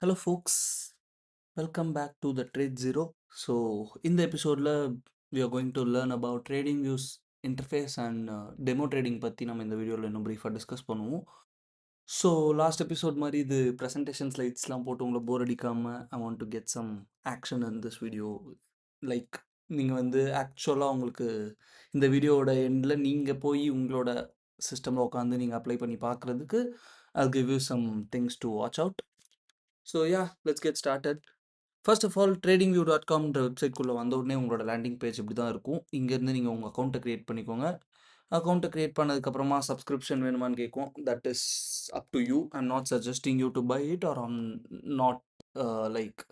Hello, folks. Welcome back to the Trade Zero. So, in the episode, we are going to learn about trading views interface and demo trading பத்தி நம்ம இந்த வீடியோவில் இன்னும் ப்ரீஃபாக discuss பண்ணுவோம். So last episode மாதிரி இது presentation ஸ்லைட்ஸ்லாம் போட்டு உங்களை போர் அடிக்காமல் I want to get some action in this video. Like நீங்கள் வந்து ஆக்சுவலாக உங்களுக்கு இந்த வீடியோவோட எண்டில் நீங்கள் போய் உங்களோட சிஸ்டமில் உட்காந்து நீங்கள் அப்ளை பண்ணி பார்க்குறதுக்கு I'll give you some things to watch out. So yeah let's get started. First of all tradingview.comன்ற வெப்சைட்குள்ளே வந்த உடனே உங்களோட லேண்டிங் பேஜ் இப்படி தான் இருக்கும். இங்கேருந்து நீங்கள் உங்கள் அக்கௌண்ட்டை க்ரியேட் பண்ணிக்கோங்க. அக்கௌண்ட்டை க்ரியேட் பண்ணதுக்கப்புறமா சப்ஸ்கிரிப்ஷன் வேணுமான்னு கேட்கும். That is up to you. I'm not suggesting you to buy it or um not like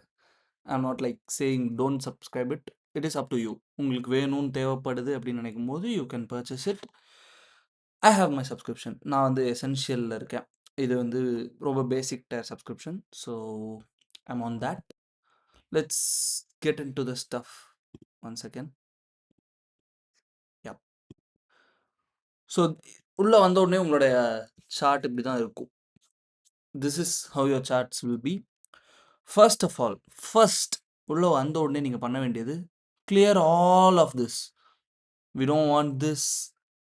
I'm not like saying don't subscribe it. It is up to you. உங்களுக்கு வேணும்னு தேவைப்படுது அப்படின்னு நினைக்கும் போது you can purchase it. I have my subscription. நான் வந்து எசென்ஷியலில் இருக்கேன். இது வந்து ரொம்ப basic tier subscription. So I'm on that. Let's get into the stuff. One second. Yeah so உள்ளே வந்த உடனே உங்களுடைய சார்ட் இப்படி தான் இருக்கும். This is how your charts will be. First of all உள்ளே வந்த உடனே நீங்கள் பண்ண வேண்டியது clear all of this. We don't want this.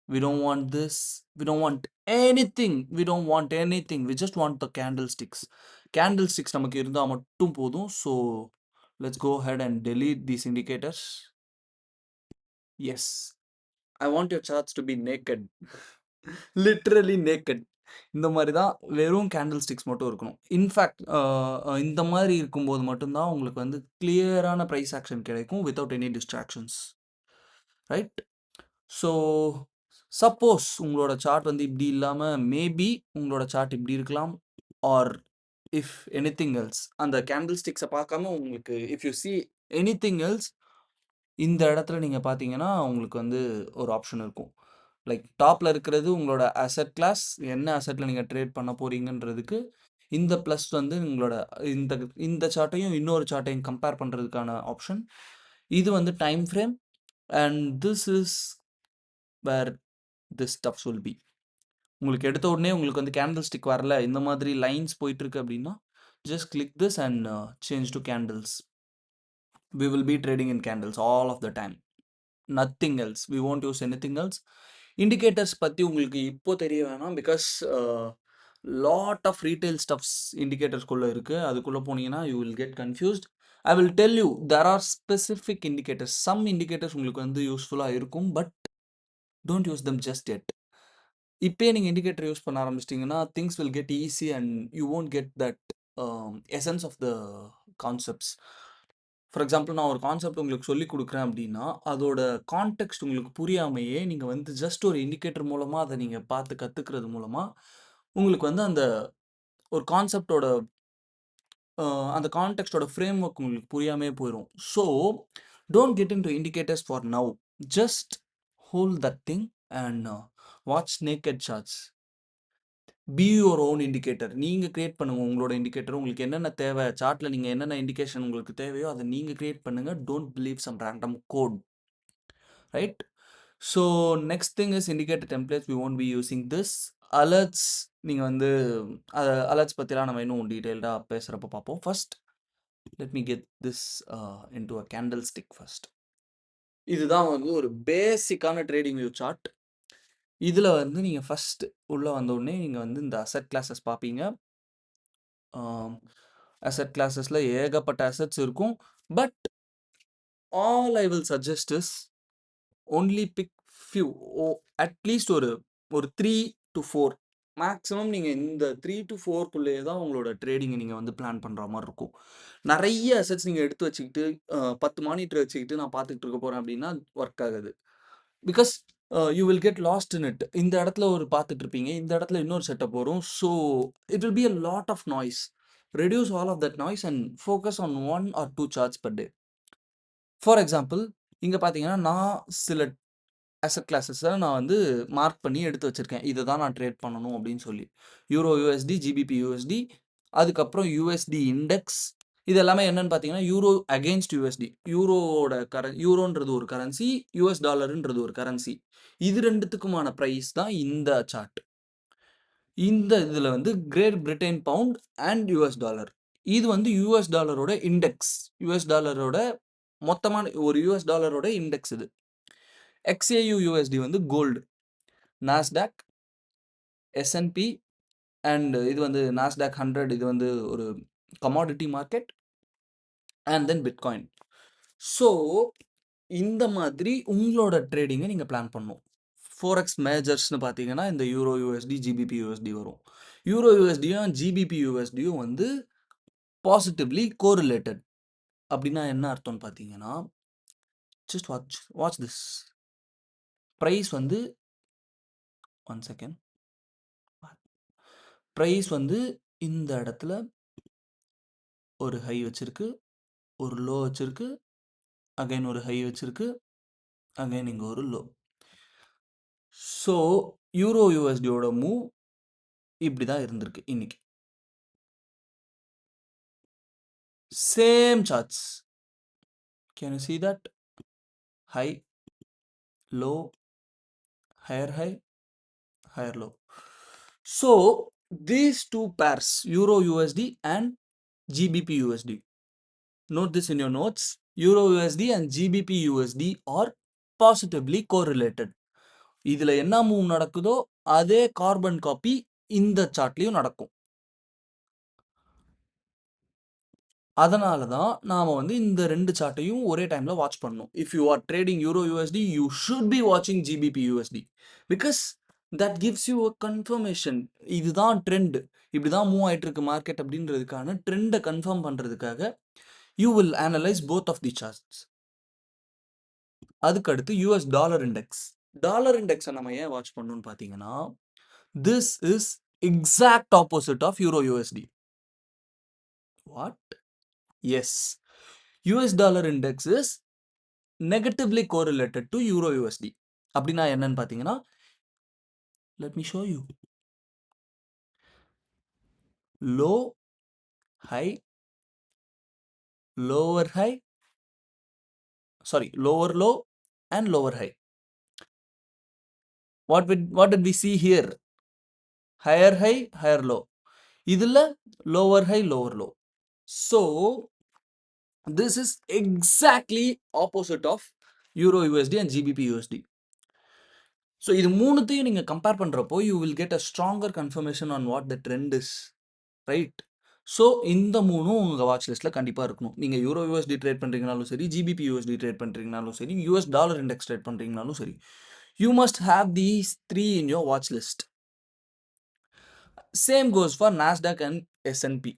We don't want this. We don't want anything. We don't want anything. We just want the candlesticks. Candlesticks நமக்கு இருந்தால் மட்டும் போதும். So let's go ahead and delete these indicators. Yes. I want your charts to be naked. Literally naked. இந்த மாதிரி தான் வெறும் candle sticks மட்டும் இருக்கணும். இன்ஃபேக்ட் இந்த மாதிரி இருக்கும்போது மட்டும்தான் உங்களுக்கு வந்து கிளியரான ப்ரைஸ் ஆக்ஷன் கிடைக்கும் without any distractions. Right? So suppose உங்களோட சார்ட் வந்து இப்படி இல்லாமல் மேபி உங்களோட சார்ட் இப்படி இருக்கலாம். ஆர் இஃப் எனிதிங் எல்ஸ் அந்த கேண்டில் ஸ்டிக்ஸை பார்க்காம உங்களுக்கு if you see anything else இந்த இடத்துல நீங்கள் பார்த்தீங்கன்னா உங்களுக்கு வந்து ஒரு ஆப்ஷன் இருக்கும். லைக் டாப்பில் இருக்கிறது உங்களோட அசெட் கிளாஸ், என்ன அசெட்டில் நீங்கள் ட்ரேட் பண்ண போகிறீங்கன்றதுக்கு. இந்த ப்ளஸ் வந்து உங்களோட இந்த இந்த சார்ட்டையும் இன்னொரு சார்ட்டையும் கம்பேர் பண்ணுறதுக்கான ஆப்ஷன். இது வந்து time frame. And this is where this stuffs will be. உங்களுக்கு எடுத்த உடனே உங்களுக்கு வந்து கேண்டில் ஸ்டிக் வரல, இந்த மாதிரி லைன்ஸ் போயிட்டுருக்கு அப்படின்னா just click this and change to candles. We will be trading in candles all of the time. Nothing else. We won't use anything else. Indicators பற்றி உங்களுக்கு இப்போ தெரிய வேணாம். Because lot of retail stuffs இண்டிகேட்டர்ஸ்குள்ளே இருக்குது. அதுக்குள்ளே போனீங்கன்னா you will get confused. I will tell you there are specific indicators. Some indicators உங்களுக்கு வந்து யூஸ்ஃபுல்லாக இருக்கும். But don't use them just yet. இப்போயே நீங்கள் இண்டிகேட்டர் யூஸ் பண்ண ஆரம்பிச்சிட்டிங்கன்னா things will get easy and you won't get that essence of the concepts. For example நான் ஒரு கான்செப்ட் உங்களுக்கு சொல்லிக் கொடுக்குறேன் அப்படின்னா அதோட கான்டெக்ஸ்ட் உங்களுக்கு புரியாமையே நீங்கள் வந்து ஜஸ்ட் ஒரு இண்டிகேட்டர் மூலமாக அதை நீங்கள் பார்த்து கற்றுக்கிறது மூலமாக உங்களுக்கு வந்து அந்த ஒரு கான்செப்டோட அந்த கான்டெக்ஸ்டோட ஃப்ரேம் ஒர்க் உங்களுக்கு புரியாமே போயிடும். So don't get into indicators for now. Just hold that thing and watch naked charts. Be your own indicator. நீங்கள் க்ரியேட் பண்ணுங்கள் உங்களோட இண்டிகேட்டர். உங்களுக்கு என்னென்ன தேவை சார்ட்டில் நீங்கள் என்னென்ன இண்டிகேஷன் உங்களுக்கு தேவையோ அதை நீங்கள் க்ரியேட் பண்ணுங்கள். Don't believe some random code. Right? So next thing is indicator templates. We won't be using this. Alerts நீங்கள் வந்து அலர்ட்ஸ் பற்றிலாம் நம்ம இன்னும் டீட்டெயில்டாக பேசுகிறப்ப பார்ப்போம். First let me get this into a candlestick first. இதுதான் வந்து ஒரு பேசிக்கான ட்ரேடிங் வியூ சார்ட். இதில் வந்து நீங்கள் ஃபஸ்ட்டு உள்ளே வந்தோடனே நீங்கள் வந்து இந்த அசெட் கிளாஸஸ் பார்ப்பீங்க. அசெட் கிளாஸஸில் ஏகப்பட்ட அசெட்ஸ் இருக்கும். But all I will suggest is only pick few. At least ஒரு 3 to 4 மேக்ஸிமம். நீங்கள் இந்த 3 to 4க்குள்ளேயே தான் உங்களோட ட்ரேடிங்கை நீங்கள் வந்து பிளான் பண்ணுற மாதிரி இருக்கும். நிறைய அசெட்ஸ் நீங்கள் எடுத்து வச்சுக்கிட்டு 10 மானிட்டர் வச்சுக்கிட்டு நான் பார்த்துக்கிட்டு இருக்க போகிறேன் அப்படின்னா ஒர்க் ஆகுது. Because you will get lost in it. இந்த இடத்துல ஒரு பார்த்துட்டு இருப்பீங்க, இந்த இடத்துல இன்னொரு செட்டப் வரும். So it will be a lot of noise. Reduce all of that noise and focus on 1 or 2 charts per day. For example இங்கே பார்த்தீங்கன்னா நான் சில அசெட் கிளாஸஸை நான் வந்து மார்க் பண்ணி எடுத்து வச்சுருக்கேன். இதை தான் நான் ட்ரேட் பண்ணணும் அப்படின்னு சொல்லி. யூரோ யூஎஸ்டி, ஜிபிபி யூஎஸ்டி, அதுக்கப்புறம் யூஎஸ்டி இண்டெக்ஸ். இது எல்லாமே என்னன்னு பார்த்தீங்கன்னா யூரோ அகெயின்ஸ்ட் யூஎஸ்டி. யூரோன்றது ஒரு கரன்சி, யூஎஸ் டாலருன்றது ஒரு கரன்சி. இது ரெண்டுத்துக்குமான ப்ரைஸ் தான் இந்த சார்ட். இந்த இதில் வந்து Great Britain pound and US dollar இது வந்து யுஎஸ் டாலரோட இண்டெக்ஸ். யுஎஸ் டாலரோட மொத்தமான ஒரு யுஎஸ் டாலரோட இண்டெக்ஸ் இது. XAU USD வந்து கோல்டு. நாஸ்டாக், S&P அண்ட் இது வந்து நாஸ்டாக் 100 இது வந்து ஒரு commodity market and then bitcoin. So இந்த மாதிரி உங்களோட ட்ரேடிங்கை நீங்கள் பிளான் பண்ணணும். ஃபோரெக்ஸ் மேஜர்ஸ்னு பார்த்தீங்கன்னா இந்த யூரோ யூஎஸ்டி, ஜிபிபி யூஎஸ்டி வரும். யூரோ யூஎஸ்டியும் ஜிபிபி யூஎஸ்டியும் வந்து பாசிட்டிவ்லி கோரிலேட்டட். அப்படின்னா என்ன அர்த்தம்னு பார்த்தீங்கன்னா, ஜஸ்ட் வாட்ச் திஸ். ப்ரைஸ் வந்து ஒன் செகண்ட். ப்ரைஸ் வந்து இந்த இடத்துல ஒரு ஹை வச்சிருக்கு, ஒரு லோ வச்சிருக்கு, அகைன் ஒரு ஹை வச்சிருக்கு, அகைன் இங்கே ஒரு லோ. ஸோ யூரோ யூஎஸ்டியோட மூவ் இப்படி தான் இருந்திருக்கு இன்னைக்கு. Same charts. Can you see that? High, low, higher high, higher low. So these two pairs, Euro USD and GBP USD. Note this in your notes. Euro USD and GBP USD are positively correlated. இதில் என்ன move நடக்குதோ அதே carbon copy இந்த சார்ட்லையும் நடக்கும். அதனால தான் நாம் வந்து இந்த ரெண்டு சார்ட்டையும் ஒரே டைமில் வாட்ச் பண்ணணும். If you are trading euro USD, you should be வாட்சிங் GBP USD because that gives you a confirmation. இதுதான் ட்ரெண்ட், இப்படி தான் மூவ் ஆகிட்டு இருக்கு மார்க்கெட் அப்படின்றதுக்கான ட்ரெண்டை கன்ஃபார்ம் பண்ணுறதுக்காக you will analyse both of the charts. அதுக்கடுத்து யூஎஸ் டாலர் இண்டெக்ஸ். டாலர் இண்டெக்ஸை நம்ம ஏன் வாட்ச் பண்ணணும்னு பார்த்தீங்கன்னா, this is exact opposite of euro USD. What? Yes, US dollar index is negatively correlated to Euro USD. அப்படின்னா என்னன்னு பார்த்தீங்கன்னா, let me show you. Low, high, lower high, sorry, lower low and lower high. What did we see here? Higher high, higher low. இதில் lower high, lower low. So this is exactly opposite of Euro USD and GBP USD. So இது மூணுத்தையும் நீங்கள் compare பண்ணுறப்போ you will get a stronger confirmation on what the trend is, right? So இந்த மூணும் உங்கள் watch லிஸ்ட்டில் கண்டிப்பாக இருக்கணும். நீங்கள் யூரோ யூஎஸ்டி ட்ரேட் பண்ணுறீங்கனாலும் சரி, ஜிபிபி யூஎஸ்டி ட்ரேட் பண்ணுறீங்கனாலும் சரி, யூஎஸ் டாலர் இண்டெக்ஸ் ட்ரேட் பண்ணுறீங்கனாலும் சரி, you must have these 3 in your watch list. Same goes for Nasdaq and S&P.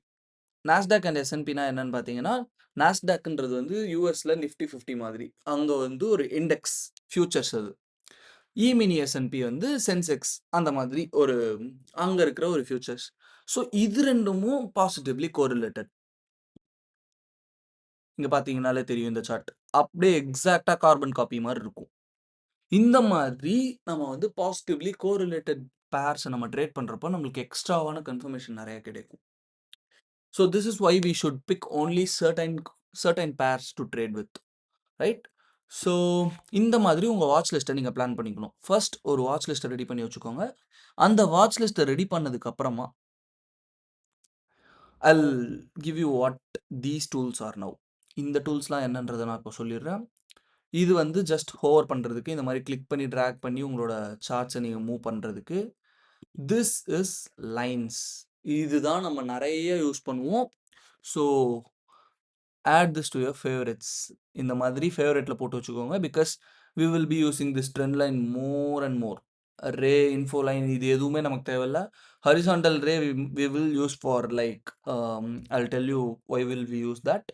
Nasdaq and S&Pனா என்னன்னு பார்த்தீங்கன்னா, நாஸ்டாக்ன்றது வந்து யூஎஸில் நிஃப்டி 50 மாதிரி, அங்கே வந்து ஒரு இண்டெக்ஸ் ஃபியூச்சர்ஸ். அது மினி S&P வந்து சென்செக்ஸ் அந்த மாதிரி ஒரு அங்கே இருக்கிற ஒரு ஃபியூச்சர்ஸ். ஸோ இது ரெண்டுமும் பாசிட்டிவ்லி கோரிலேட்டட். இங்கே பார்த்தீங்கன்னாலே தெரியும் இந்த சார்ட் அப்படியே எக்ஸாக்டாக கார்பன் காப்பி மாதிரி இருக்கும். இந்த மாதிரி நம்ம வந்து பாசிட்டிவ்லி கோரிலேட்டட் பேர்ஸை நம்ம ட்ரேட் பண்ணுறப்போ நம்மளுக்கு எக்ஸ்ட்ராவான கன்ஃபர்மேஷன் நிறைய கிடைக்கும். So this is why we should pick only certain pairs to trade with, right? So இந்த மாதிரி உங்கள் வாட்ச் லிஸ்ட்டை நீங்கள் பிளான் பண்ணிக்கணும். ஃபர்ஸ்ட் ஒரு வாட்ச் லிஸ்ட்டை ரெடி பண்ணி வச்சுக்கோங்க. அந்த வாட்ச் லிஸ்ட்டை ரெடி பண்ணதுக்கப்புறமா I'll give you what these tools are now. இந்த டூல்ஸ்லாம் என்னன்றதை நான் இப்போ சொல்லிடுறேன். இது வந்து ஜஸ்ட் ஹோவர் பண்ணுறதுக்கு, இந்த மாதிரி கிளிக் பண்ணி ட்ராக் பண்ணி உங்களோட சார்ட்ஸை நீங்கள் மூவ் பண்ணுறதுக்கு. This is lines. இதுதான் நம்ம நிறைய யூஸ் பண்ணுவோம். So add this to your favourites. இந்த மாதிரி ஃபேவரட்டில் போட்டு வச்சுக்கோங்க. Because we will be using this trend line more and more. Ray, info line இது எதுவுமே நமக்கு தேவையில்ல. Horizontal ray we will use for like I'll tell you why will we use that.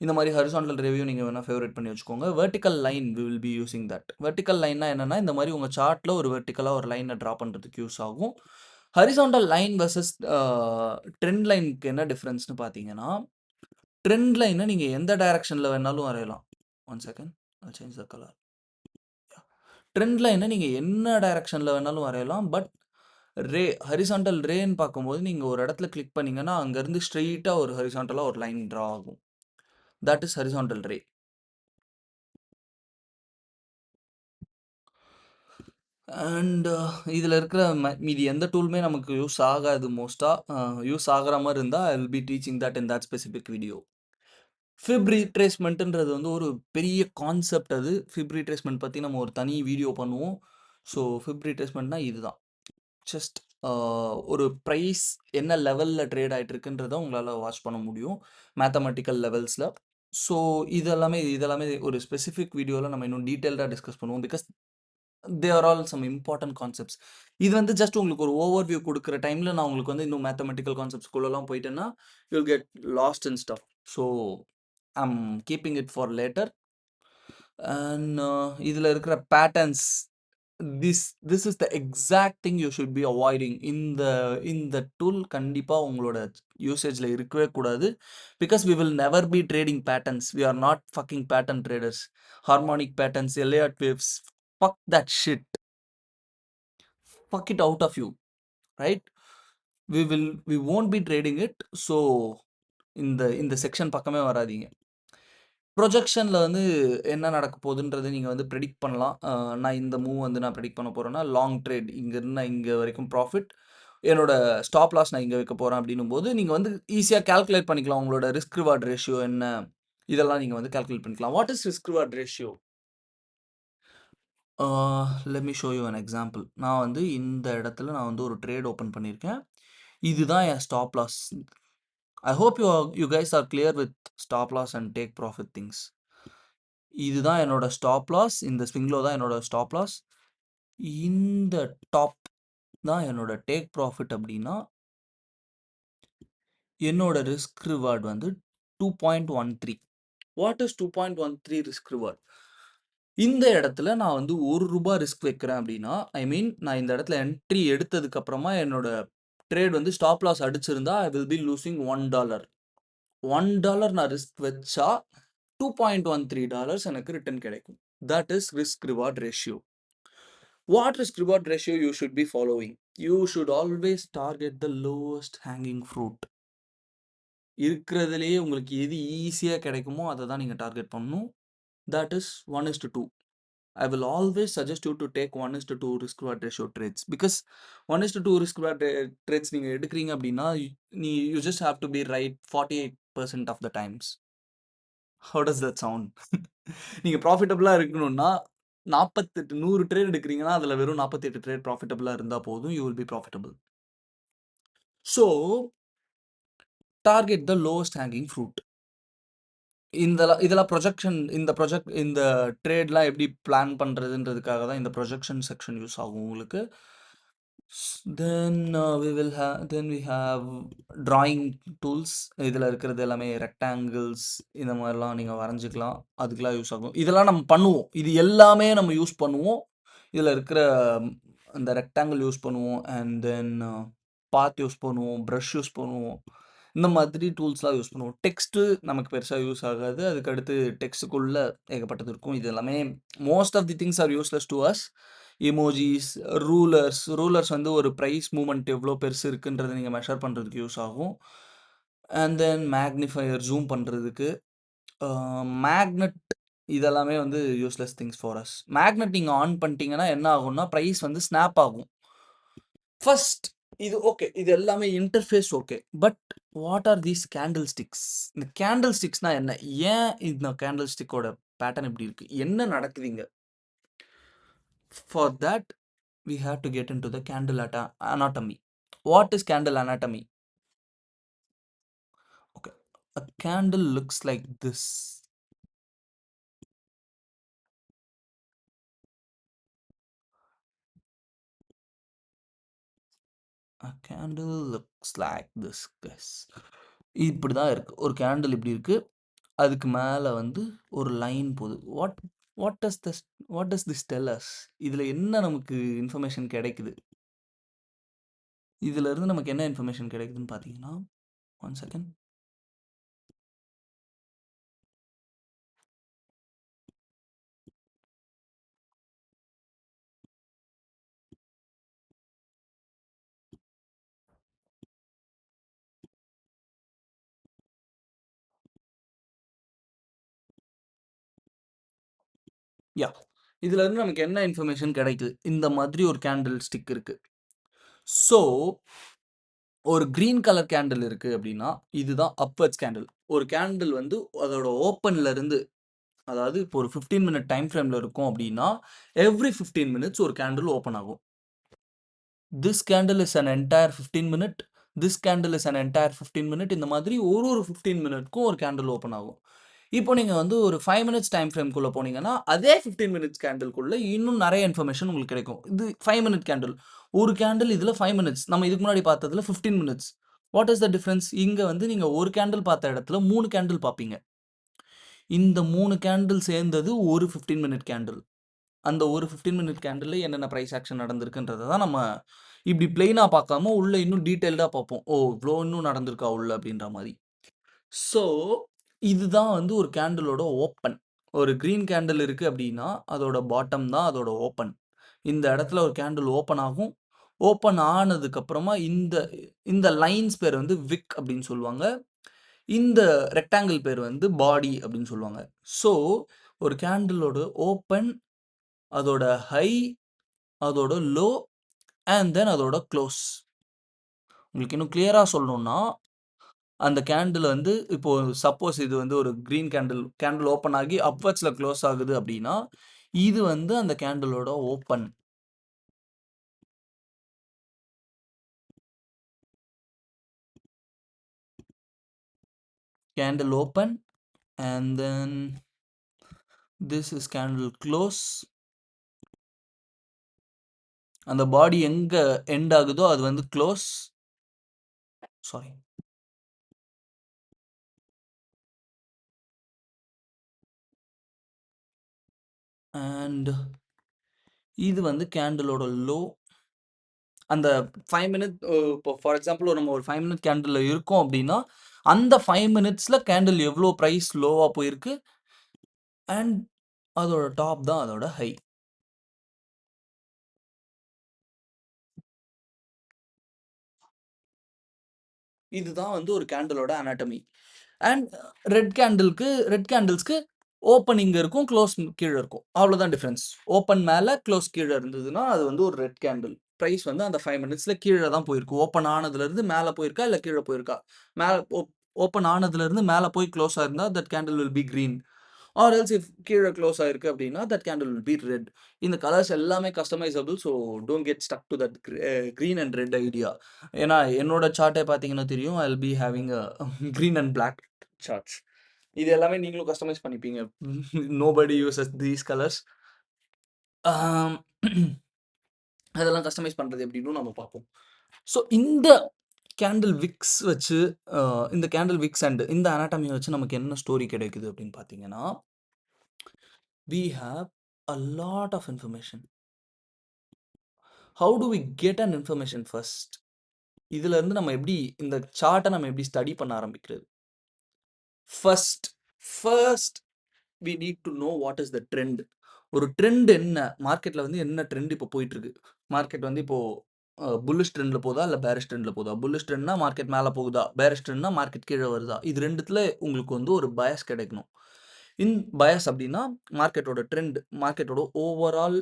இந்த மாதிரி ஹரிசாண்டல் ரேவையும் நீங்கள் வேணால் ஃபேவரட் பண்ணி வச்சுக்கோங்க. Vertical line we will be using that. Vertical லைன்னா என்னென்னா, இந்த மாதிரி உங்கள் சார்ட்டில் ஒரு வெர்டிக்கலாக ஒரு லைனை ட்ரா பண்ணுறதுக்கு யூஸ் ஆகும். ஹரிசாண்டல் லைன் வர்சஸ் ட்ரெண்ட் லைனுக்கு என்ன டிஃப்ரென்ஸ்னு பார்த்தீங்கன்னா, ட்ரெண்ட் லைனை நீங்கள் எந்த டைரக்ஷனில் வேணாலும் வரையலாம். One second, I'll change the color. Trend லைனை நீங்கள் என்ன டைரக்ஷனில் வேணாலும் வரையலாம். பட் ரே, ஹரிசாண்டல் ரேன்னு பார்க்கும்போது நீங்கள் ஒரு இடத்துல கிளிக் பண்ணிங்கன்னா அங்கேருந்து ஸ்ட்ரெயிட்டாக ஒரு ஹரிசாண்டலாக ஒரு லைன் ட்ரா ஆகும். That is horizontal ray. And இதில இருக்கிற மீதி எந்த டூலுமே நமக்கு யூஸ் ஆகாது மோஸ்ட்டா. யூஸ் ஆகுற மாரி இருந்தா, I will be teaching that in that specific video. Fib ரீட்ரேஸ்மென்ட்ன்றது வந்து ஒரு பெரிய கான்செப்ட் அது. ஃபிப் ரீட்ரேஸ்மென்ட் பத்தி நம்ம ஒரு தனி வீடியோ பண்ணுவோம். ஸோ ஃபிப் ரீட்ரேஸ்மென்ட்னா இதுதான். ஜஸ்ட் அ ஒரு பிரைஸ் என்ன லெவல்ல ட்ரேட் ஆயிட்டு இருக்குன்றத உங்களால வாட்ச் பண்ண முடியும். மேத்தமேட்டிக்கல் லெவல்ஸ்ல. ஸோ இதெல்லாமே ஒரு ஸ்பெசிஃபிக் வீடியோல நம்ம இன்னும் டீட்டெயில்டா டிஸ்கஸ் பண்ணுவோம். Because they are all some important concepts. இது வந்து ஜஸ்ட் உங்களுக்கு ஒரு ஓவர்வியூ குடுக்குற டைம்ல நான் உங்களுக்கு வந்து இன்னும் மேத்தமேட்டிக்கல் கான்செப்ட்ஸ்குள்ளலாம் போயிட்டேன்னா, you will get lost in stuff. So I am keeping it for later. And இதில இருக்கிற patterns this is the exact thing you should be avoiding. இந்த இந்த டூல் கண்டிப்பா உங்களோட யூசேஜ்ல இருக்கவே கூடாது. Because we will never be trading patterns. We are not fucking pattern traders. Harmonic patterns, Elliott waves, fuck that shit. Fuck it out of you, right? We won't be trading it. So இந்த section பக்கமே வராதீங்க. ப்ரொஜெக்ஷன்ல வந்து என்ன நடக்க போகுதுன்றத நீங்க வந்து predict பண்ணலாம். நான் இந்த மூவ் வந்து நான் பிரெடிக்ட் பண்ண போறேன்னா, லாங் ட்ரேட் இங்கருந்து நான் இங்க வரைக்கும் ப்ராஃபிட். என்னோட ஸ்டாப் லாஸ் நான் இங்க வைக்க போறேன் அப்படின்னும்போது, நீங்க வந்து ஈஸியா கால்குலேட் பண்ணிக்கலாம். உங்களோட ரிஸ்க் ரிவார்ட் ரேஷியோ என்ன? இதெல்லாம் நீங்க வந்து கால்குலேட் பண்ணிக்கலாம். What is risk reward ratio? Let me show you an example. நான் வந்து இந்த இடத்துல நான் வந்து ஒரு ட்ரேட் ஓப்பன் பண்ணியிருக்கேன். இதுதான் என் stop loss. I hope you guys are clear with stop loss and take profit things. இதுதான் என்னோட ஸ்டாப் லாஸ். இந்த ஸ்விங் லோ தான் என்னோட ஸ்டாப் லாஸ். இந்த டாப் தான் என்னோட டேக் ப்ராஃபிட் அப்படின்னா, என்னோட ரிஸ்க் ரிவார்ட் வந்து 2.13. What is 2.13 risk reward? இந்த இடத்துல நான் வந்து ரூ. 1 ரிஸ்க் வைக்கிறேன் அப்படின்னா, ஐ மீன் நான் இந்த இடத்துல என்ட்ரி எடுத்ததுக்கு அப்புறமா என்னோட ட்ரேட் வந்து ஸ்டாப் லாஸ் அடிச்சிருந்தா, ஐ வில் பி லூசிங் $1. $1 நான் ரிஸ்க் வச்சா $2.13 எனக்கு ரிட்டர்ன் கிடைக்கும். That is risk reward ratio. What risk reward ratio you should be following? You should always target the lowest hanging fruit. இருக்கிறதுலயே உங்களுக்கு எது ஈஸியா கிடைக்குமோ அதை தான் நீங்க டார்கெட் பண்ணணும். That is 1:2. I will always suggest you to take 1:2 risk reward ratio trades because 1:2 risk reward trades நீங்க எடுக்கிறீங்க அப்படின்னா you just have to be right 48% of the times. How does that sound? நீங்க ப்ராஃபிட்டபிளா இருக்கணும்னா 48 100 trade எடுக்கிறீங்கன்னா அதுல வெறும் 48 trade ப்ராஃபிட்டபிளா இருந்தா போதும். You will be profitable. So target the lowest hanging fruit. இதெல்லாம் இந்த ட்ரேட்லாம் எப்படி பிளான் பண்றதுன்றதுக்காக தான் இந்த ப்ரொஜெக்ஷன் செக்ஷன் யூஸ் ஆகும் உங்களுக்கு. Then we have drawing tools. இதில் இருக்கிறது எல்லாமே ரெக்டாங்கிள்ஸ் இந்த மாதிரிலாம் நீங்கள் வரைஞ்சிக்கலாம். அதுக்கெல்லாம் யூஸ் ஆகும். இதெல்லாம் நம்ம பண்ணுவோம். இது எல்லாமே நம்ம யூஸ் பண்ணுவோம். இதில் இருக்கிற அந்த ரெக்டாங்கிள் யூஸ் பண்ணுவோம். அண்ட் தென் பாத் யூஸ் பண்ணுவோம். ப்ரஷ் யூஸ் பண்ணுவோம். இந்த மாதிரி டூல்ஸ்லாம் யூஸ் பண்ணுவோம். டெக்ஸ்ட்டு நமக்கு பெருசா யூஸ் ஆகாது. அதுக்கடுத்து டெக்ஸ்ட்டுக்குள்ள ஏகப்பட்டது இருக்கும். இது எல்லாமே most of the things are useless to us. Emojis, rulers வந்து ஒரு பிரைஸ் மூவ்மெண்ட் எவ்வளோ பெருசு இருக்குன்றத நீங்க மெஷர் பண்றதுக்கு யூஸ் ஆகும். அண்ட் தென் மேக்னிஃபையர் ஜூம் பண்றதுக்கு. மேக்னெட் இதெல்லாமே வந்து useless things for us. Magnet நீங்க ஆன் பண்ணிட்டீங்கன்னா என்ன ஆகும்னா, பிரைஸ் வந்து ஸ்னாப் ஆகும். ஃபர்ஸ்ட் இது ஓகே. இது எல்லாமே interface okay. But what are these candle sticks? இந்த கேண்டில் ஸ்டிக்ஸ்னா என்ன? ஏன் இந்த கேண்டில் ஸ்டிக்கோட பேட்டர்ன் இப்படி இருக்கு? என்ன நடக்குது இங்க? For that we have to get into the candle anatomy. What is candle anatomy? Okay, a candle looks like this. A candle looks like this, guys. இப்படி தான் இருக்கு. ஒரு கேண்டில் இப்படி இருக்கு. அதுக்கு மேல வந்து ஒரு லைன் போகுது. What does this tell us? இதுல என்ன நமக்கு இன்ஃபர்மேஷன் கிடைக்குது? இதுல இருந்து நமக்கு என்ன இன்ஃபர்மேஷன் கிடைக்குதுன்னு பார்த்தீங்கன்னா, 1 செகண்ட். யா இதுலேருந்து நமக்கு என்ன இன்ஃபர்மேஷன் கிடைக்குது? இந்த மாதிரி ஒரு கேண்டில் ஸ்டிக் இருக்கு. ஸோ, ஒரு கிரீன் கலர் கேண்டில் இருக்கு அப்படின்னா, இதுதான் அப்வர்ட்ஸ் கேண்டில். ஒரு கேண்டில் வந்து அதோட ஓப்பன்ல இருந்து அதாவது இப்போ ஒரு 15 மினிட் டைம் ஃப்ரேம்ல இருக்கும் அப்படின்னா, எவ்ரி 15 மினிட்ஸ் ஒரு கேண்டில் ஓப்பன் ஆகும். This candle is an entire 15 minute. This candle is an entire 15 minute. இந்த மாதிரி ஒரு 15 மினிட்க்கும் ஒரு கேண்டில் ஓப்பன் ஆகும். இப்போ நீங்க வந்து ஒரு 5 மினிட்ஸ் டைம் ஃப்ரேம்க்குள்ள போனீங்கன்னா, அதே 15 மினிட்ஸ் கேண்டில்குள்ள இன்னும் நெறைய இன்ஃபர்மேஷன் உங்களுக்கு கிடைக்கும். இது 5 மினிட் கேண்டில். ஒரு கேண்டில் இதுல 5 மினிட்ஸ். நம்ம இதுக்கு முன்னாடி பார்த்ததுல 15 minutes. What is the difference? இங்க வந்து நீங்க ஒரு கேண்டில் பார்த்த இடத்துல 3 கேண்டில் பார்ப்பீங்க. இந்த 3 கேண்டில் சேர்ந்தது ஒரு 15 மினிட் கேண்டில். அந்த ஒரு 15 மினிட் கேண்டில்ல என்னென்ன பிரைஸ் ஆக்ஷன் நடந்திருக்குன்றத தான் நம்ம இப்படி பிளெயினா பார்க்காம உள்ள இன்னும் டீட்டெயில்டா பார்ப்போம். ஓ! இவ்ளோ இன்னும் நடந்திருக்கா உள்ள அப்படின்ற மாரி. ஸோ, இதுதான் வந்து ஒரு கேண்டிலோட ஓப்பன். ஒரு கிரீன் கேண்டில் இருக்கு அப்படின்னா, அதோட பாட்டம் தான் அதோட ஓப்பன். இந்த இடத்துல ஒரு கேண்டில் ஓப்பன் ஆகும். ஓப்பன் ஆனதுக்கு அப்புறமா இந்த இந்த லைன்ஸ் பேர் வந்து விக் அப்படின்னு சொல்லுவாங்க. இந்த ரெக்டாங்கிள் பேர் வந்து பாடி அப்படின்னு சொல்லுவாங்க. ஸோ, ஒரு கேண்டிலோட ஓப்பன், அதோட ஹை, அதோட லோ அண்ட் தென் அதோட க்ளோஸ். உங்களுக்கு இன்னும் கிளியரா சொல்லணும்னா, அந்த கேண்டில் வந்து இப்போ சப்போஸ் இது வந்து ஒரு கிரீன் கேண்டில் கேண்டில் ஓப்பன் ஆகி அப்வர்ட்ஸ்ல க்ளோஸ் ஆகுது அப்படின்னா, இது வந்து அந்த கேண்டிலோட open. Candle open and then this is candle close. அந்த பாடி எங்க எண்ட் ஆகுதோ அது வந்து க்ளோஸ். சாரி. அண்ட் இது வந்து கேண்டிலோட லோ. அந்த 5 மினிட் இப்போ ஃபார் எக்ஸாம்பிள் நம்ம ஒரு 5 மினிட் கேண்டில்ல இருக்கோம் அப்படின்னா, அந்த 5 மினிட்ஸ்ல கேண்டில் எவ்வளோ பிரைஸ் லோவா போயிருக்கு அண்ட் அதோட டாப் தான் அதோட ஹை. இதுதான் வந்து ஒரு கேண்டிலோட அனாட்டமி. அண்ட் ரெட் கேண்டில்ஸ்க்கு ஓப்பன் இங்க இருக்கும், க்ளோஸ் கீழ இருக்கும். அவ்வளோதான் டிஃபரன்ஸ். ஓப்பன் மேல, க்ளோஸ் கீழ இருந்ததுன்னா, அது வந்து ஒரு ரெட் கேண்டில். பிரைஸ் வந்து அந்த 5 மினிட்ஸ்ல கீழ தான் போயிருக்கு. ஓப்பன் ஆனதுலருந்து மேல போயிருக்கா, இல்ல கீழ போயிருக்கா? மேல ஓப்பன் ஆனதுலருந்து மேல போய் க்ளோஸ் ஆயிருந்தா, that candle will be green. Or else if கீழ க்ளோஸ் ஆயிருக்கு அப்படின்னா, that candle will be red. இந்த கலர்ஸ் எல்லாமே customisable. So don't get stuck to that green and red idea. ஏன்னா என்னோட சார்ட்டே பார்த்தீங்கன்னா தெரியும். I will be having a green and black charts. இது எல்லாமே நீங்களும் கஸ்டமைஸ் பண்ணிப்பீங்க. Nobody uses these colours. ஆம். அதெல்லாம் கஸ்டமைஸ் பண்றது எப்படின்னும் நம்ம பார்ப்போம். ஸோ இந்த கேண்டில் விக்ஸ் வச்சு இந்த கேண்டில் விக்ஸ் அண்ட் இந்த அனாட்டமிய வச்சு நமக்கு என்ன ஸ்டோரி கிடைக்குது அப்படின்னு பார்த்தீங்கன்னா, we have a lot of information. How do we get an information first? இதுல இருந்து நம்ம எப்படி இந்த சார்ட்ட நம்ம எப்படி ஸ்டடி பண்ண ஆரம்பிக்கிறது? First first we need to know what is the trend. ஒரு ட்ரெண்ட் என்ன? மார்க்கெட்ல வந்து என்ன ட்ரெண்ட் இப்போ போயிட்டு இருக்கு? மார்க்கெட் வந்து இப்போ புல்லிஷ் ட்ரெண்ட்ல போதா? இல்ல பேரிஷ் ட்ரெண்ட்ல போதா? புல்லிஷ் ட்ரெண்ட்னா மார்க்கெட் மேல போகுதா? பேரிஷ் ட்ரெண்ட்னா மார்க்கெட் கீழ வருதா? இது 2த்துல உங்களுக்கு வந்து ஒரு பயாஸ் கிடைக்கணும். பயாஸ் அப்படின்னா மார்க்கெட்டோட ட்ரெண்ட், மார்க்கெட்டோட ஓவரால்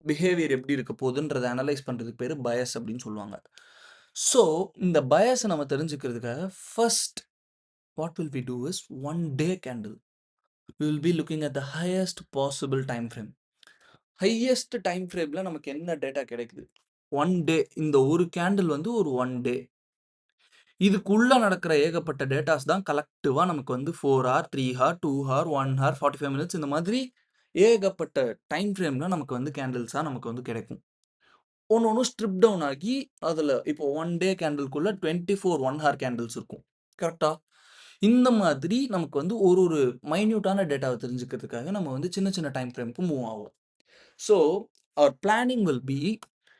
பிஹேவியர் எப்படி இருக்க போகுதுன்றத அனலைஸ் பண்றதுக்கு பேரு பயாஸ் அப்படின்னு சொல்லுவாங்க. ஸோ இந்த பயாஸ நம்ம தெரிஞ்சுக்கிறதுக்காக first what will we do is one day candle. We will be looking at the highest possible time frame. Highest time ஃப்ரேம்ல நமக்கு என்ன டேட்டா கிடைக்குது? One day. இந்த ஒரு கேண்டில் வந்து ஒரு ஒன் டே. இதுக்குள்ள நடக்கிற ஏகப்பட்ட டேட்டாஸ் தான் கலெக்டிவா நமக்கு வந்து 4 hour, 3 hour, 2 hour, 1 hour, 45 minutes இந்த மாதிரி ஏகப்பட்ட டைம் ஃப்ரேம்ல நமக்கு வந்து கேண்டில்ஸா நமக்கு வந்து கிடைக்கும். ஒண்ணொண்ணும் ஸ்ட்ரிப் டவுன் ஆகி, அதுல இப்போ 1 டே கேண்டில்குள்ள 24 1 ஹார் கேண்டில்ஸ் இருக்கும். கரெக்ட்டா? இந்த மாதிரி நமக்கு வந்து ஒரு ஒரு மைன்யூட்டான டேட்டாவ தெரிஞ்சுக்கிறதுக்காக நம்ம வந்து சின்ன சின்ன டைம் ஃப்ரேம்க்கு மூவ் ஆவோம். So, our planning will be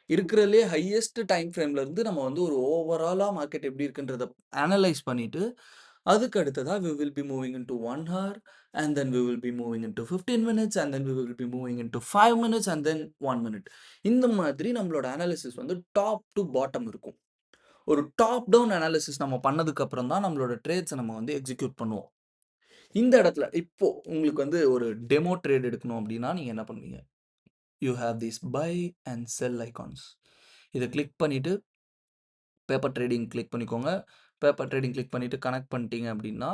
இருக்கிறதுலயே ஹையஸ்ட் டைம் ஃப்ரேம்ல இருந்து நம்ம வந்து ஒரு ஓவராலா மார்க்கெட் எப்படி இருக்குன்றத அனலைஸ் பண்ணிட்டு, அதுக்கு அடுத்ததா we will be moving into 1 hour and then we will be moving into 15 minutes and then we will be moving into 5 minutes and then 1 minute. இந்த மாதிரி நம்மளோட அனாலிசிஸ் வந்து டாப் டூ பாட்டம் இருக்கும். ஒரு டாப் டவுன் அனாலிசிஸ் நம்ம பண்ணதுக்கு அப்புறம் தான் நம்மளோட ட்ரேட்ஸ நம்ம வந்து எக்ஸிக்யூட் பண்ணுவோம். இந்த இடத்துல இப்போ உங்களுக்கு வந்து ஒரு டெமோ ட்ரேட் எடுக்கணும் அப்படின்னா நீங்க என்ன பண்ணுவீங்க? You have these buy and sell icons. இத கிளிக் பண்ணிட்டு பேப்பர் ட்ரேடிங் கிளிக் பண்ணிக்கோங்க. பேப்பர் ட்ரேடிங் கிளிக் பண்ணிட்டு கனெக்ட் பண்ணிட்டீங்க அப்படின்னா,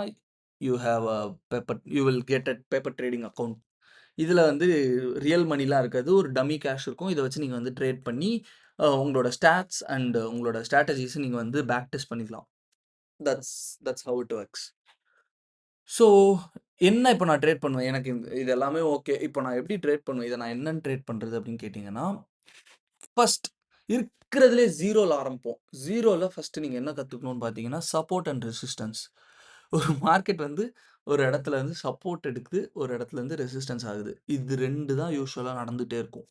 you will get a paper trading account. இதுல வந்து ரியல் மனிலாம் இருக்காது. ஒரு டம்மி கேஷ் இருக்கும். இத வச்சு நீங்க வந்து ட்ரேட் பண்ணி உங்களோட ஸ்டாட்ஸ் அண்ட் உங்களோட ஸ்ட்ராட்டஜிஸ நீங்க வந்து பேக் டெஸ்ட் பண்ணிக்கலாம். That's that's how it works. So என்ன இப்ப நான் ட்ரேட் பண்ணுவேன்? எனக்கு இது எல்லாமே ஓகே. இப்ப நான் எப்படி ட்ரேட் பண்ணுவேன்? இத நான் என்னன்னு ட்ரேட் பண்றது அப்படின்னு கேட்டீங்கன்னா, ஃபர்ஸ்ட் இருக்கிறதுலே 0ல ஆரம்பிப்போம். 0ல ஃபர்ஸ்ட் நீங்க என்ன கத்துக்கணும்னு பார்த்தீங்கன்னா, சப்போர்ட் அண்ட் ரெசிஸ்டன்ஸ். ஒரு மார்க்கெட் வந்து ஒரு இடத்துல இருந்து சப்போர்ட் எடுக்குது, ஒரு இடத்துல இருந்து ரெசிஸ்டன்ஸ் ஆகுது. இது 2 தான் யூசுவலா நடந்துட்டே இருக்கும்.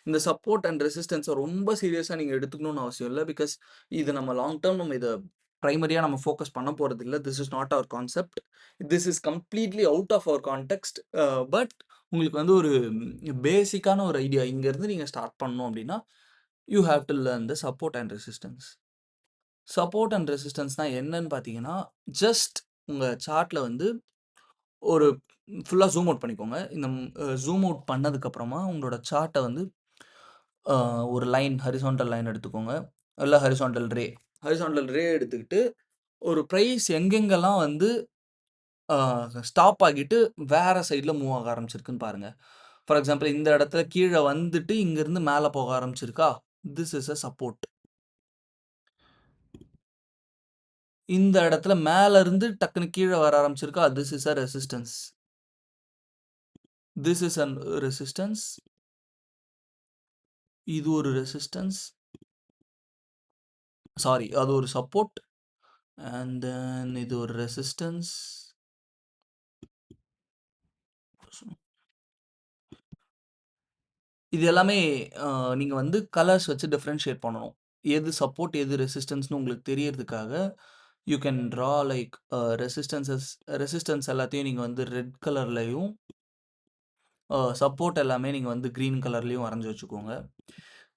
இந்த சப்போர்ட் அண்ட் ரெசிஸ்டன்ஸ ரொம்ப சீரியஸா நீங்க எடுத்துக்கணும்னு அவசியம் இல்ல. பிகாஸ் இது நம்ம லாங் டர்ம் நம்ம இத பிரைமரியா நம்ம ஃபோக்கஸ் பண்ண போறதில்ல. This is not our concept. This is completely out of our context. But உங்களுக்கு வந்து ஒரு பேசிக்கான ஒரு ஐடியா இங்கருந்து நீங்க ஸ்டார்ட் பண்ணணும் அப்டின்னா, you have to learn the support and resistance. Support and ரெசிஸ்டன்ஸ்னா என்னன்னு பார்த்தீங்கன்னா, ஜஸ்ட் உங்க சார்ட்ல வந்து ஒரு ஃபுல்லா ஜூம் அவுட் பண்ணிக்கோங்க. இந்த ஜூம் அவுட் பண்ணதுக்கப்புறமா உங்களோட சார்ட்ட வந்து அ ஒரு லைன் ஹாரிசான்டல் லைன் எடுத்துக்கோங்க. இல்ல ஹாரிசான்டல் ரே. ஹாரிசான்டல் ரே எடுத்துக்கிட்டு, ஒரு பிரைஸ் எங்கெங்கெல்லாம் வந்து அ ஸ்டாப் ஆகிட்டு வேற சைட்ல மூவ் ஆக ஆரம்பிச்சிருக்குன்னு பாருங்க. ஃபார் எக்ஸாம்பிள் இந்த இடத்துல கீழ வந்துட்டு இங்கருந்து மேல போக ஆரம்பிச்சிருக்கா? This is a support. இந்த இடத்துல மேல இருந்து டக்குனு கீழ வர ஆரம்பிச்சிருக்கா? This is a resistance. This is an resistance. இது ஒரு ரெசிஸ்டன்ஸ். சாரி அது ஒரு சப்போர்ட். அண்ட் தென் இது ஒரு ரெசிஸ்டன்ஸ். இது எல்லாமே அ நீங்க வந்து கலர்ஸ் வச்சு டிஃபரன்ஷியேட் பண்ணணும். எது சப்போர்ட், எது ரெசிஸ்டன்ஸ்ன்னு உங்களுக்கு தெரியறதுக்காக, you can draw like resistance எல்லாத்தையும் நீங்க வந்து ரெட் கலர்லயும், சப்போர்ட் எல்லாமே நீங்க வந்து கிரீன் கலர்லயும் வரைஞ்சு வச்சுக்கோங்க.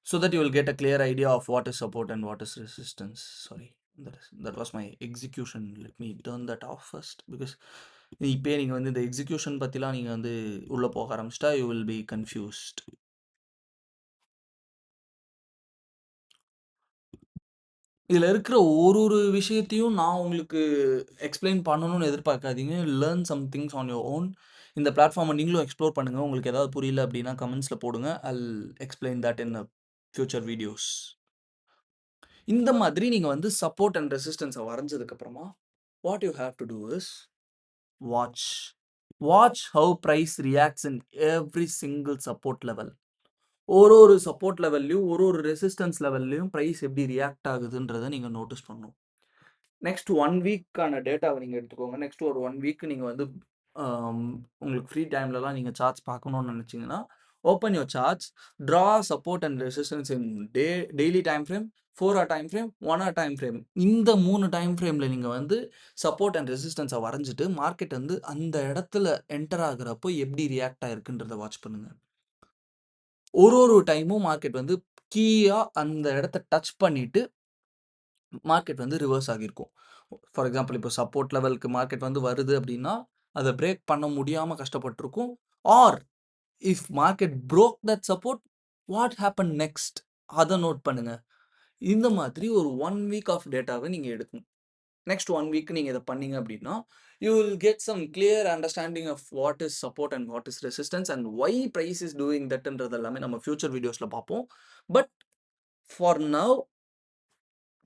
So that you will get a clear idea of what is support and what is resistance. Sorry that was my execution. Let me turn that off first. Because இப்பயே நீங்க வந்து இந்த எக்ஸிகியூஷன் பத்திலாம் நீங்க வந்து உள்ள போக ஆரம்பிச்சுட்டா, யூ வில் பி கன்ஃப்யூஸ்ட். இதுல இருக்கிற ஒரு விஷயத்தையும் நான் உங்களுக்கு எக்ஸ்ப்ளைன் பண்ணணும்னு எதிர்பார்க்காதீங்க. Learn some things on your own. இந்த பிளாட்ஃபார்ம நீங்களும் எக்ஸ்ப்ளோர் பண்ணுங்க. உங்களுக்கு ஏதாவது புரியல அப்படின்னா கமெண்ட்ஸ்ல போடுங்க. I'll explain that in future videos. இந்த மாதிரி நீங்க வந்து சப்போர்ட் அண்ட் ரெசிஸ்டன்ஸ வரைஞ்சதுக்கு அப்புறமா, what you have to do is watch. Watch how price reacts in every single support level. ஒரு சப்போர்ட் லெவல்லயும், ஒரு ரெசிஸ்டன்ஸ் லெவல்லயும் பிரைஸ் எப்படி ரியாக்ட் ஆகுதுன்றத நீங்க நோட்டீஸ் பண்ணணும். நெக்ஸ்ட் 1 வீக்கான டேட்டாவ நீங்க எடுத்துக்கோங்க. நெக்ஸ்ட் ஒரு 1 வீக் நீங்க வந்து அம் உங்களுக்கு ஃப்ரீ டைம்லலாம் நீங்க சார்ட்ஸ் பார்க்கணும்னு நெனச்சீங்கன்னா, open your charts, draw support and resistance in daily time frame, 4 hour time frame, 1 hour time frame. இந்த 3 டைம் ஃப்ரேம்ல நீங்க வந்து சப்போர்ட் அண்ட் ரெசிஸ்டன்ஸ வரைஞ்சுட்டு, மார்க்கெட் வந்து அந்த இடத்துல என்டர் ஆகுறப்போ எப்படி ரியாக்ட் ஆயிருக்குன்றத வாட்ச் பண்ணுங்க. ஒரு டைமும் மார்க்கெட் வந்து கீயா அந்த இடத்த டச் பண்ணிட்டு மார்க்கெட் வந்து ரிவர்ஸ் ஆகியிருக்கும். ஃபார் எக்ஸாம்பிள் இப்போ சப்போர்ட் லெவலுக்கு மார்க்கெட் வந்து வருது அப்படின்னா, அத பிரேக் பண்ண முடியாம கஷ்டப்பட்டுருக்கும். Or if market broke that support, what happen next? அத நோட் பண்ணுங்க. இந்த மாதிரி ஒரு 1 வீக் ஆஃப் டேட்டாவ நீங்க எடுக்கணும். நெக்ஸ்ட் 1 வீக் நீங்க இத பண்ணீங்க அப்படின்னா, you will get some clear understanding of what is support and what is resistance and why price is doing தட்ன்றது எல்லாமே நம்ம ஃபியூச்சர் வீடியோஸ்ல பார்ப்போம். பட் ஃபார் நவ்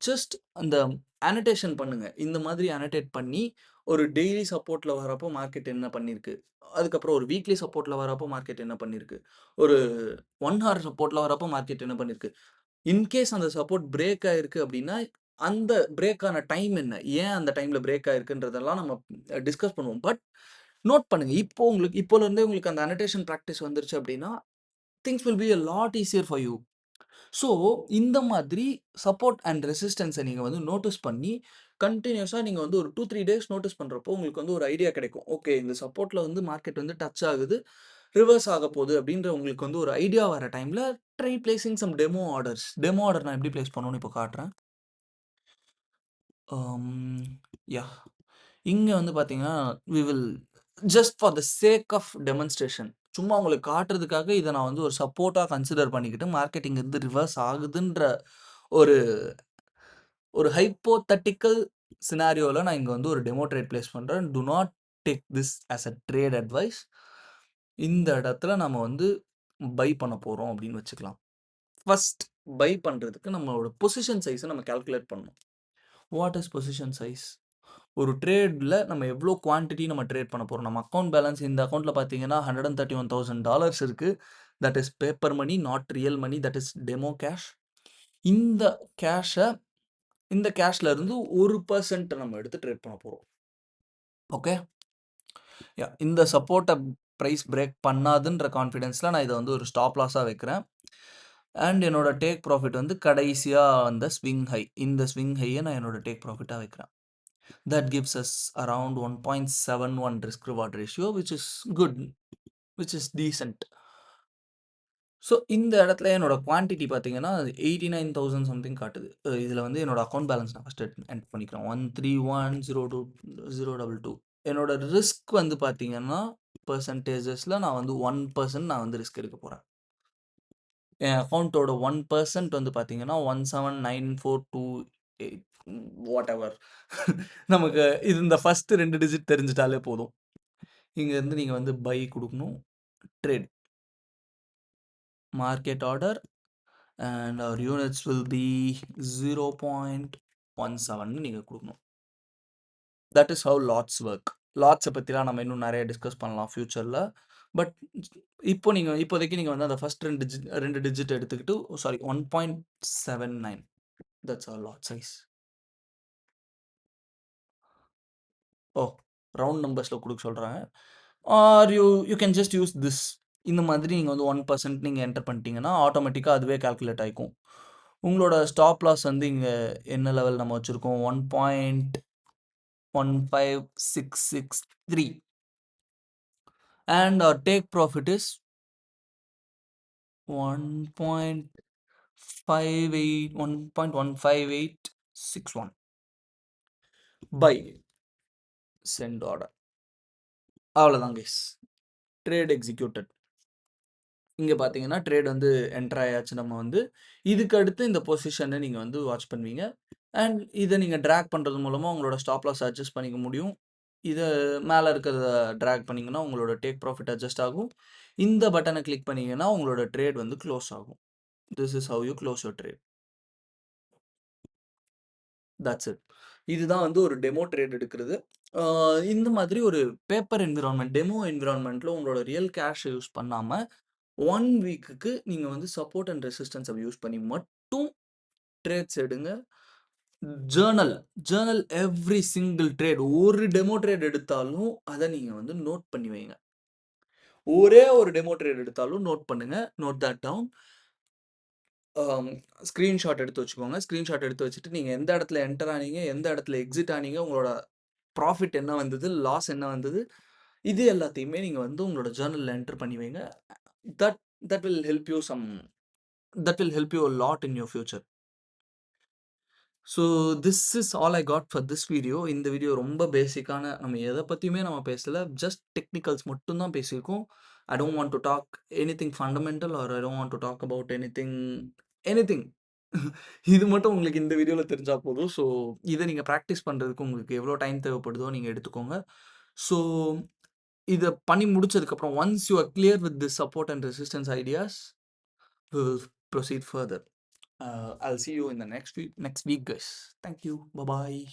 ஜஸ்ட் அந்த அனோடேஷன் பண்ணுங்க. இந்த மாதிரி அனோடேட் பண்ணி, ஒரு டெய்லி சப்போர்ட்ல வரப்போ மார்க்கெட் என்ன பண்ணியிருக்கு? அதுக்கப்புறம் ஒரு வீக்லி சப்போர்ட்ல வரப்போ மார்க்கெட் என்ன பண்ணியிருக்கு? ஒரு 1 ஹார் சப்போர்ட்ல வரப்போ மார்க்கெட் என்ன பண்ணியிருக்கு? இன்கேஸ் அந்த சப்போர்ட் பிரேக் ஆயிருக்கு அப்டின்னா, அந்த பிரேக் ஆன டைம் என்ன? ஏன் அந்த டைம்ல பிரேக் ஆயிருக்குன்றதெல்லாம் நம்ம டிஸ்கஸ் பண்ணுவோம். பட் நோட் பண்ணுங்க. இப்போலருந்தே உங்களுக்கு அந்த அனோடேஷன் பிராக்டிஸ் வந்துருச்சு அப்டின்னா, things will be a lot easier for you. So, இந்த மாதிரி சப்போர்ட் அண்ட் ரெசிஸ்டன்ஸ நீங்க வந்து நோட்டீஸ் பண்ணி, கன்டினியூஸா நீங்க வந்து ஒரு 2, 3 டேஸ் நோட்டீஸ் பண்றப்போ, உங்களுக்கு வந்து ஒரு ஐடியா கிடைக்கும். ஓகே, இந்த சப்போர்ட்ல வந்து மார்க்கெட் வந்து டச் ஆகுது. ரிவர்ஸ் ஆகப்போது அப்படின்ற உங்களுக்கு வந்து ஒரு ஐடியா வர டைம்ல, try placing some demo orders. Demo order நான் எப்படி பிளேஸ் பண்ணணும்னு இப்போ காட்டுறேன். Um yeah! இங்க வந்து பார்த்தீங்கன்னா, we will just for the sake of demonstration. சும்மா உங்களுக்கு காட்டுறதுக்காக இத நான் வந்து ஒரு சப்போர்ட்டா கன்சிடர் பண்ணிக்கிட்டு மார்க்கெட்டிங் வந்து ரிவர்ஸ் ஆகுதுன்ற ஒரு ஒரு ஹைப்போதெட்டிக்கல் சினாரியோல நான் இங்க வந்து ஒரு டெமோ ட்ரேட் பிளேஸ் பண்றேன். To not take this as a trade advice. இந்த இடத்துல நம்ம வந்து பை பண்ண போறோம் அப்படின்னு வச்சுக்கலாம். ஃபர்ஸ்ட் பை பண்றதுக்கு நம்மளோட பொசிஷன் சைஸ நம்ம கால்குலேட் பண்ணணும். What is position size? ஒரு ட்ரேட்ல நம்ம எவ்வளோ குவான்டிட்டி நம்ம ட்ரேட் பண்ண போறோம். நம்ம அக்கவுண்ட் பேலன்ஸ் இந்த அக்கவுண்ட்ல பார்த்தீங்கன்னா $131,000 இருக்கு. That is paper money, not real money. That is demo cash. இந்த கேஷ இந்த கேஷ்ல இருந்து 1% நம்ம எடுத்து ட்ரேட் பண்ண போறோம். ஓகே. இந்த சப்போர்ட்ட பிரைஸ் பிரேக் பண்ணாதுன்ற கான்ஃபிடன்ஸ்ல நான் இத வந்து ஒரு ஸ்டாப் லாஸா வைக்கிறேன். அண்ட் என்னோட டேக் ப்ராஃபிட் வந்து கடைசியா அந்த ஸ்விங் ஹை. இந்த ஸ்விங் ஹைய நான் என்னோட டேக் ப்ராஃபிட்டா வைக்கிறேன். That gives us around 1.71 risk reward ratio, which is good, which is decent. So இந்த இடத்துல என்னோட குவான்டிட்டி பார்த்தீங்கன்னா 89,000 சம்திங் காட்டுது. இதில் வந்து என்னோட அக்கௌண்ட் பேலன்ஸ் நான் ஃபஸ்ட் என்டர் பண்ணிக்கிறேன். 131,022,022. என்னோட ரிஸ்க் வந்து பார்த்தீங்கன்னா பெர்சன்டேஜஸில் நான் வந்து 1% நான் வந்து ரிஸ்க் எடுக்க போகிறேன். என் அக்கௌண்ட்டோட 1% வந்து பார்த்தீங்கன்னா 179,428 வாட் எவர். நமக்கு இது இந்த ஃபர்ஸ்ட் 2 டிஜிட் தெரிஞ்சிட்டாலே போதும். இங்கேருந்து நீங்கள் வந்து பை கொடுக்கணும். Trade market order and our units will be 0.17 நீங்கள் கொடுக்கணும். That is how lots work. லாட்ஸை பற்றிலாம் நம்ம இன்னும் நிறைய டிஸ்கஸ் பண்ணலாம் ஃப்யூச்சரில். பட் இப்போதைக்கு நீங்கள் வந்து அந்த ஃபர்ஸ்ட் 2 டிஜிட் எடுத்துக்கிட்டு sorry 1.79 that's our lot size. Oh round நம்பர்ஸில் கொடுக்க சொல்கிறாங்க. Or you can just use this. இந்த மாதிரி நீங்கள் வந்து 1% நீங்கள் என்டர் பண்ணிட்டீங்கன்னா ஆட்டோமேட்டிக்காக அதுவே கால்குலேட் ஆகிக்கும். உங்களோட ஸ்டாப் லாஸ் வந்து இங்கே என்ன லெவல் நம்ம வச்சுருக்கோம்? 1.15663 and our take profit is 1.15861 buy send order. அவ்வளோதான் கைஸ். Trade executed. இங்கே பார்த்தீங்கன்னா ட்ரேட் வந்து என்டர் ஆயாச்சு. நம்ம வந்து இதுக்கு அடுத்து இந்த பொசிஷனை நீங்கள் வந்து வாட்ச் பண்ணுவீங்க. அண்ட் இதை நீங்கள் ட்ராக் பண்ணுறது மூலமாக உங்களோட ஸ்டாப் லாஸ் அட்ஜஸ்ட் பண்ணிக்க முடியும். இதை மேலே இருக்கிறத ட்ராக் பண்ணிங்கன்னா உங்களோட டேக் ப்ராஃபிட் அட்ஜஸ்ட் ஆகும். இந்த பட்டனை கிளிக் பண்ணிங்கன்னா உங்களோட ட்ரேட் வந்து க்ளோஸ் ஆகும். This is how you close your trade. That's it. இதுதான் வந்து ஒரு டெமோ ட்ரேட் எடுக்கிறது. இந்த மாதிரி ஒரு பேப்பர் என்விரான்மெண்ட், டெமோ என்விரான்மெண்ட்டில் உங்களோட ரியல் கேஷ் யூஸ் பண்ணாமல் 1 வீக்குக்கு நீங்கள் வந்து சப்போர்ட் அண்ட் ரெசிஸ்டன்ஸை யூஸ் பண்ணி மட்டும் ட்ரேட்ஸ் எடுங்க. Journal every single trade. ஒரு டெமோ ட்ரேட் எடுத்தாலும் அதை நீங்கள் வந்து நோட் பண்ணி வைங்க. ஒரே ஒரு டெமோ ட்ரேட் எடுத்தாலும் நோட் பண்ணுங்க. Note that down. ஸ்க்ரீன்ஷாட் எடுத்து வச்சுக்கோங்க. ஸ்க்ரீன்ஷாட் எடுத்து வச்சுட்டு நீங்கள் எந்த இடத்துல என்டர் ஆனீங்க, எந்த இடத்துல எக்ஸிட் ஆனீங்க, உங்களோட ப்ராஃபிட் என்ன வந்தது, லாஸ் என்ன வந்தது, இது எல்லாத்தையுமே நீங்கள் வந்து உங்களோட ஜேர்னலில் என்டர் பண்ணி வைங்க. That that will help you that will help you a lot in your future. So this is all I got for this video. இந்த வீடியோ ரொம்ப பேசிக்கான, நம்ம எதை பற்றியுமே நம்ம பேசலை, ஜஸ்ட் டெக்னிக்கல்ஸ் மட்டும்தான் பேசியிருக்கோம். I don't want to talk anything fundamental or I don't want to talk about anything இது மட்டும் உங்களுக்கு இந்த வீடியோவில் தெரிஞ்சால் போதும். ஸோ இதை நீங்கள் ப்ராக்டிஸ் பண்ணுறதுக்கு உங்களுக்கு எவ்வளோ டைம் தேவைப்படுதோ நீங்கள் எடுத்துக்கோங்க. ஸோ இதை பண்ணி முடிச்சதுக்கப்புறம் once you are clear with this support and resistance ideas, we will proceed further. I'll see you in the next week guys. Thank you. Bye bye.